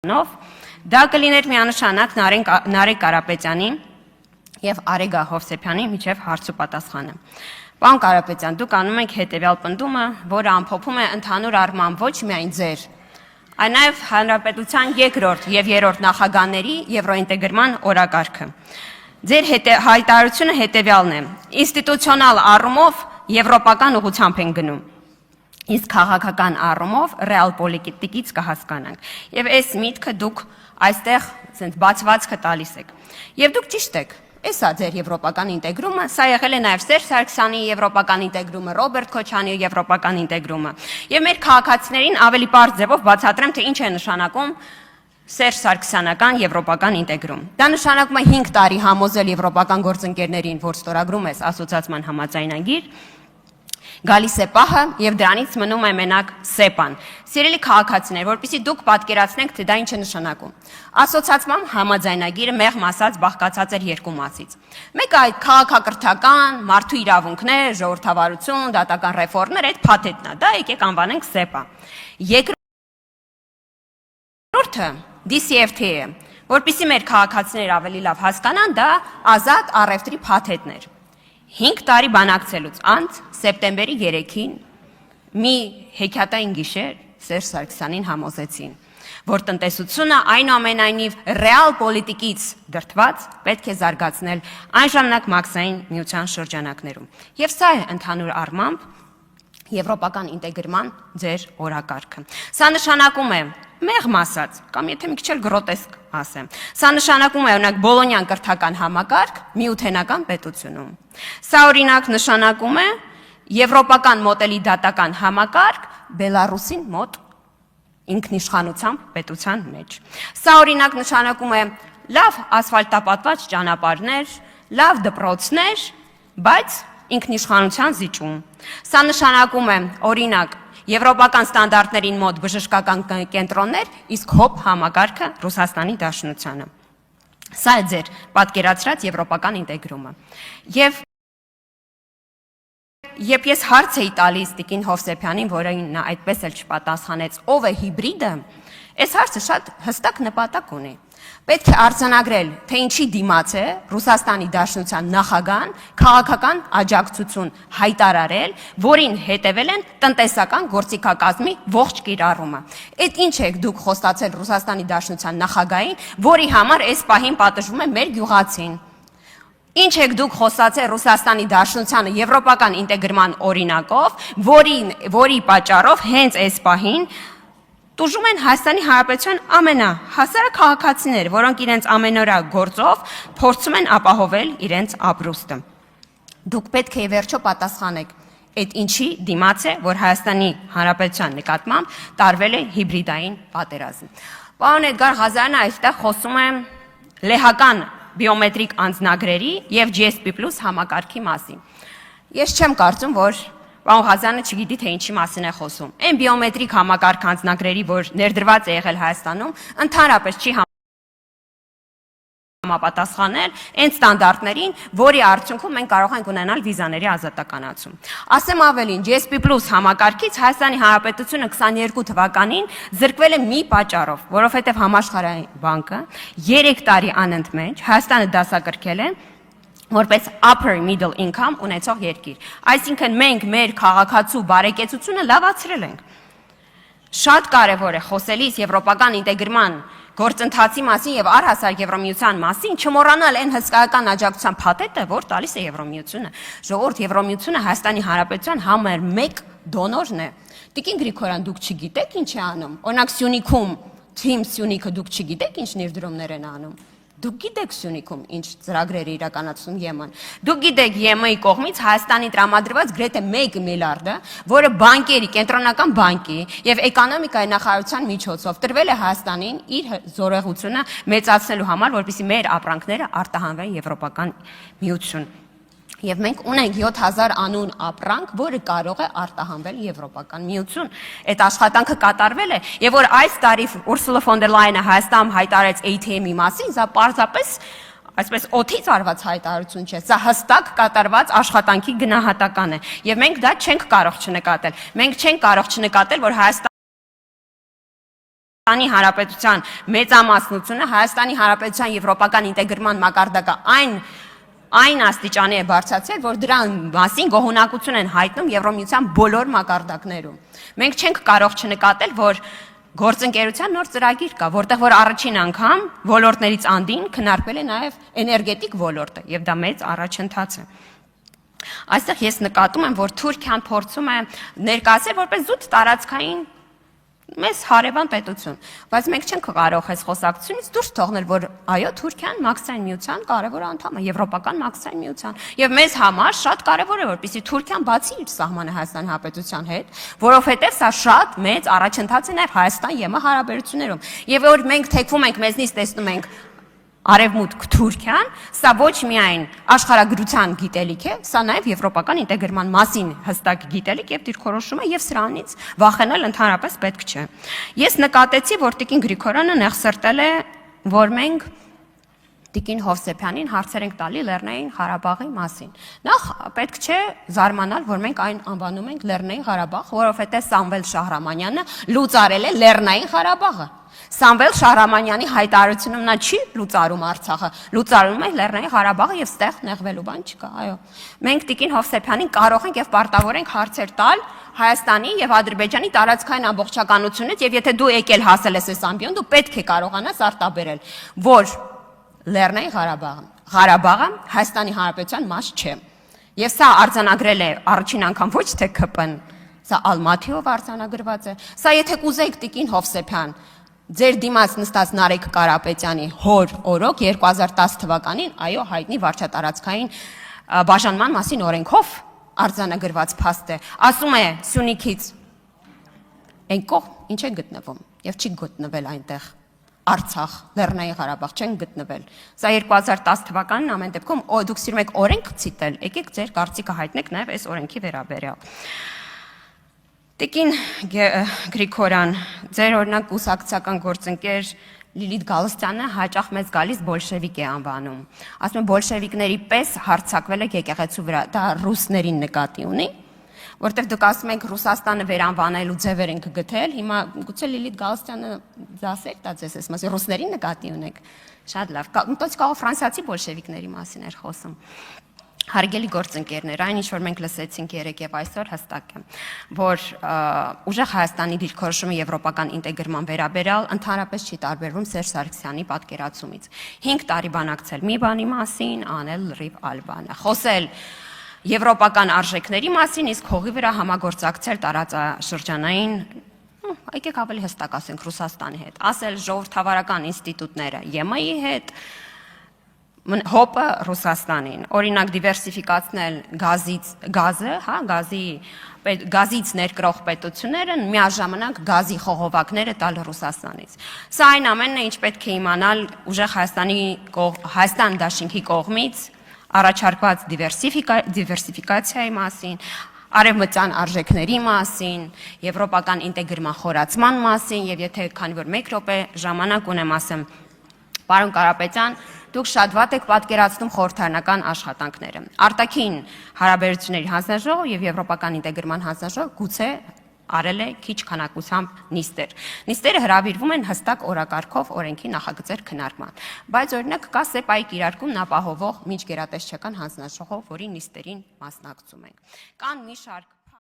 Դա կլիներ միանշանակ Նարեկ Կարապետյանի և Արեգա Հովսեփյանի միջև հարց ու պատասխանը։ Պարոն Կարապետյան, դուք անում եք հետևյալ պնդումը, որը ամփոփում է ընդհանուր առմամբ ոչ միայն ձեր, այլ նաև Հանրապետության երկրորդ և երրորդ նախագահների եվրոինտեգրման օրակարգը։ Ձեր հայտարարությունը հետևյալն է. ինստիտուցիոնալ առումով եվրոպական ուղղությամբ են գնում։ Իսկ քաղաքական առումով ռեալ պոլիտիկից կհասկանանք։ Եվ այս միտքը դուք այստեղ բացվածքը տալիս եք։ Եվ դուք ճիշտ եք, էսա ձեր եվրոպական ինտեգրումը, սա եղել է նաև Սերժ Սարգսյանի եվրոպական ինտեգրումը, Ռոբերտ Քոչարյանի եվրոպական ինտեգրումը։ Եվ մեր քաղաքացիներին ավելի պարզ ձևով բացատրեմ, թե ինչ է նշանակում Սերժ Սարգսյանական եվրոպական ինտեգրում։ Դա նշանակում է 5 տարի համոզել եվրոպական գործընկերներին, որ ստորագրում ես ասոցիացիան համաձայնագիր, գալիս է պահը եւ դրանից մնում է մենակ սեպան։ Սիրելի քաղաքացիներ, որպեսզի դուք պատկերացնեք, թե դա ինչ է նշանակում։ Ասոցիացիան համաձայնագիրը մեղմ ասած բաղկացած էր երկու մասից։ Մեկը այդ քաղաքակրթական, մարդու իրավունքներ, ժողովրդավարություն, դատական ռեֆորմներ, այդ փաթեթն է, դա եկեք անվանենք սեպա։ Երկրորդը DCFTA-ը, որպեսզի մեր քաղաքացիները ավելի լավ հասկանան, դա ազատ առևտրի փաթեթներ։ 5 տարի բանակցելուց անց սեպտեմբերի 3-ին մի հեքիաթային գիշեր Սերժ Սարգսյանին համոզեցին, որ տնտեսությունը այնուամենայնիվ ռեալ պոլիտիկից դրդված պետք է զարգացնել այն ժամանակ մաքսային միության շրջանակներում։ Եվ սա է ընդհանուր առմամբ եվրոպական ինտեգրման ձեր օրակարգը։ Սա նշանակում է մեղմ ասած, կամ եթե մի քիչ էլ գրոտեսկ ասեմ, սա նշանակում է օրինակ Բոլոնյան կրթական համակարգ միութենական պետությունում։ Սա օրինակ նշանակում է եվրոպական մոդելի դատական համակարգ Բելարուսին մոտ ինքնիշխանությամբ պետության մեջ։ Սա օրինակ նշանակում է լավ ասֆալտապատված ճանապարհներ, լավ դպրոցներ, բայց ինքնիշխանության զիջում։ Սա նշանակում է օրինակ եվրոպական ստանդարտներին մոտ բժշկական կենտրոններ, իսկ հոբ համակարգը Ռուսաստանի Դաշնությանը։ Սա է ձեր պատկերացրած եվրոպական ինտեգրումը։ Եվ երբ ես հարց էի տալիս Տիկին Հովսեփյանին, որին նա այդպես էլ չպատասխանեց, ով է հիբրիդը, այս հարցը շատ հստակ նպատակ ունի։ Պետք է արձանագրել, թե ինչի դիմաց է Ռուսաստանի Դաշնության նախագահան քաղաքական աջակցություն հայտարարել, որին հետևել են տնտեսական գործիքակազմի ողջ կիրառումը։ Այդ ինչ եք դուք խոստացել Ռուսաստանի Դաշնության նախագահին, որի համար այս պահին պատժվում է մեր գյուղացին։ Ինչ եք դուք խոստացել Ռուսաստանի Դաշնությանը եվրոպական ինտեգրման օրինակով, որի պատճառով հենց այս պահին տուժում են Հայաստանի Հանրապետության ամենահասարակ քաղաքացիներ, որոնք իրենց ամենօրյա գործով փորձում են ապահովել իրենց ապրուստը։ Դուք պետք է վերջո պատասխանեք, այդ ինչի դիմաց է, որ Հայաստանի Հանրապետության նկատմամբ տարվել է հիբրիդային պատերազմ։ Պարոն Էդգար Ղազարյանը այստեղ խոսում է լեհական բիոմետրիկ անձնագրերի եւ GSP+ համակարգի մասին։ Ես չեմ կարծում, որ Պարոն Ղազարյանը չգիտի, թե ինչի մասին է խոսում։ Այն բիոմետրիկ համակարգ անձնագրերի, որ ներդրված է եղել Հայաստանում, ընդհանրապես չի համապատասխանել այն ստանդարտներին, որի արդյունքում մենք կարող ենք ունենալ վիզաների ազատականացում։ Ասեմ ավելին, GSP+ համակարգից Հայաստանի Հանրապետությունը 22 թվականին զրկվել է մի պատճառով, որովհետև Համաշխարհային բանկը 3 տարի անընդմեջ Հայաստանը դասակարգել է որպես upper middle income ունեցող երկիր։ Այսինքն մենք մեր քաղաքացու բարեկեցությունը լավացրել ենք։ Շատ կարևոր է խոսելիս եվրոպական ինտեգրման գործընթացի մասին եւ առհասարակ Եվրոմիության մասին չմոռանալ այն հսկայական աջակցության փաթեթը, որ տալիս է Եվրոմիությունը։ Ժողովուրդ, Եվրոմիությունը Հայաստանի Հանրապետության համար 1 դոնորն է։ Տիկին Գրիգորյան, դուք չգիտեք ինչ է անում։ Օրինակ Սյունիքում, Թիմ Սյունիքը դուք չգիտեք ինչ ներդրումներ են անում։ Դուք գիտեք Սյունիքում ինչ ծրագրեր է իրականացնում ԵՄ-ն։ Դուք գիտեք ԵՄ-ի կողմից Հայաստանի տրամադրված գրեթե 1 միլիարդը, որը բանկերի, կենտրոնական բանկի եւ էկոնոմիկայի նախարարության միջոցով տրվել է Հայաստանին իր զորեղությունը մեծացնելու համար, որպեսզի մեր ապրանքները արտահանվեն Եվրոպական միություն։ Եվ մենք ունենք 7000 անուն ապրանք, որը կարող է արտահանվել Եվրոպական միություն։ Այդ աշխատանքը կատարվել է, եւ որ այս տարի Ուրսուլա ֆոն դեր Լայենը Հայաստանում հայտարարեց ATM-ի մասին, սա պարզապես այսպես օդից արված հայտարարություն չէ, սա հստակ կատարված աշխատանքի գնահատական է։ Եվ մենք դա չենք կարող չնկատել։ Մենք չենք կարող չնկատել, որ Հայաստանը Հայաստանի Հանրապետության մեծամասնությունը, Հայաստանի Հանրապետության եվրոպական ինտեգրման մակարդակը այն աստիճանի է բարձրացել, որ դրան մասին գոհունակություն են հայտնում Եվրոմիության բոլոր մակարդակներում։ Մենք չենք կարող չնկատել, որ գործընկերության նոր ծրագիր կա, որտեղ որ առաջին անգամ ոլորտներից անդին քննարկվել է նաև էներգետիկ ոլորտը, եւ դա մեծ առաջընթաց է։ Այստեղ ես նկատում եմ, որ Թուրքիան փորձում է ներկայացնել որպես զուտ տարածքային մեզ հարևան պետություն, բայց մենք չենք կարող այս խոսակցությունից դուրս թողնել, որ այո, Թուրքիան Մաքսային միության կարևոր անդամ է, Եվրոպական Մաքսային միության, եւ մեզ համար շատ կարևոր է, որպեսզի Թուրքիան բացի իր սահմանը Հայաստանի Հանրապետության հետ, որովհետեւ սա շատ մեծ առաջընթաց է նաեւ Հայաստան-ԵՄ հարաբերություններում, եւ որ մենք թեքվում ենք մեզնից տեսնում ենք Արևմուտք Թուրքիան, սա ոչ միայն աշխարհագրության գիտելիք է, սա նաև եվրոպական ինտեգրման մասին հստակ գիտելիք եւ դիրքորոշում է եւ սրանից վախենալ ընդհանրապես պետք չէ։ Ես նկատեցի, որ Տիկին Գրիգորյանը նեղսրտել է, որ մենք Տիկին Հովսեփյանին հարցեր ենք տալի Լեռնային Ղարաբաղի մասին։ Նախ պետք չէ զարմանալ, որ մենք այն անվանում ենք Լեռնային Ղարաբաղ, որովհետեւ Սամվել Շահրամանյանը լուծարել է Լեռնային Ղարաբաղը։ Սամվել Շահրամանյանի հայտարարությունում նա չի լուծարում Արցախը, լուծարում է Լեռնային Ղարաբաղը եւ ստեղ նեղվելու բան չկա, այո։ Մենք Տիկին Հովսեփյանին կարող ենք եւ պարտավոր ենք հարցեր տալ Հայաստանի եւ Ադրբեջանի տարածքային ամբողջականությունից եւ եթե դու եկել հասել ես այս ամբիոն, դու պետք է կարողանաս արտաբերել, որ Լեռնային Ղարաբաղը Հայաստանի Հանրապետության մաս չէ։ Եվ սա արձանագրել է առաջին անգամ ոչ թե ԿՊ-ն, սա Ալմաթիով արձանագրված է։ Սա եթե կուզեիք Տիկին Հովսեփյան ձեր դիմաց նստած Նարեկ Կարապետյանի հոր օրոք 2010 թվականին, այո, հայտնի վարչատարածքային բաժանման մասին օրենքով արձանագրված փաստ է, ասում է Սյունիքից այն կողմ ինչ է գտնվում եւ չի գտնվել այնտեղ Արցախ, Լեռնային Ղարաբաղ չեն գտնվել։ Սա 2010 թվականին ամեն դեպքում դուք սիրում եք օրենք ցիտել, եկեք ձեր կարծիքը հայտնեք նաեւ այս օրենքի վերաբերյալ։ Տիկին Գրիգորյան, ձեր օրինակ կուսակցական գործընկեր Լիլիթ Գալստյանը հաճախ մեզ գալիս բոլշևիկ է անվանում։ Ասում է բոլշևիկների պես հարձակվել եք եկեղեցու վրա, դա ռուսներին նկատի ունի, որտեղ դուք ասում եք Ռուսաստանը վերանվանելու ձևեր ենք գտել, հիմա գուցե Լիլիթ Գալստյանը դասեր տա ձեզ այս մասի ռուսներին նկատի ունեք։ Շատ լավ։ Մտած կարող ֆրանսիացի բոլշևիկների մասին էր խոսում։ Հարգելի գործընկերներ, այն ինչ որ մենք լսեցինք երեկ եւ այսօր հստակ է, որ ուժեղ Հայաստանի դիրքորոշումը եվրոպական ինտեգրման վերաբերյալ ընդհանրապես չի տարբերվում Սերժ Սարգսյանի պատկերացումից։ 5 տարի բանակցել մի բանի մասին, անել լրիվ այլ բանը։ Խոսել եվրոպական արժեքների մասին, իսկ հողի վրա համագործակցել տարածաշրջանային եկեք ավելի հստակ ասենք Ռուսաստանի հետ, ասել ժողովրդավարական ինստիտուտները ԵՄ-ի հետ, հոպը Ռուսաստանին, օրինակ դիվերսիֆիկացնել գազից ներկրող պետությունները, միաժամանակ գազի խողովակները տալ Ռուսաստանից։ Սա այն ամենն է, ինչ պետք է իմանալ ուժեղ Հայաստան դաշինքի կողմից առաջարկված դիվերսիֆիկացիայի մասին, արևմտյան արժեքների մասին, եվրոպական ինտեգրման խորացման մասին, եւ եթե քանի որ 1 րոպե ժամանակ ունեմ ասեմ, պարոն Կարապետյան, դուք շատ վատ եք պատկերացնում խորհրդարանական աշխատանքները։ Արտաքին հարաբերությունների հանձնաժողով եւ եվրոպական ինտեգրման հանձնաժողով գուցե արել է քիչ քանակությամբ նիստեր։ Նիստերը հրավիրվում են հստակ օրակարգով օրենքի նախագծեր քննարկման։ Բայց օրինակ կա ՍԵՊԱ-ի կիրարկումն ապահովող միջգերատեսչական հանձնաժողով, որի նիստերին մասնակցում ենք։ Կան մի շարք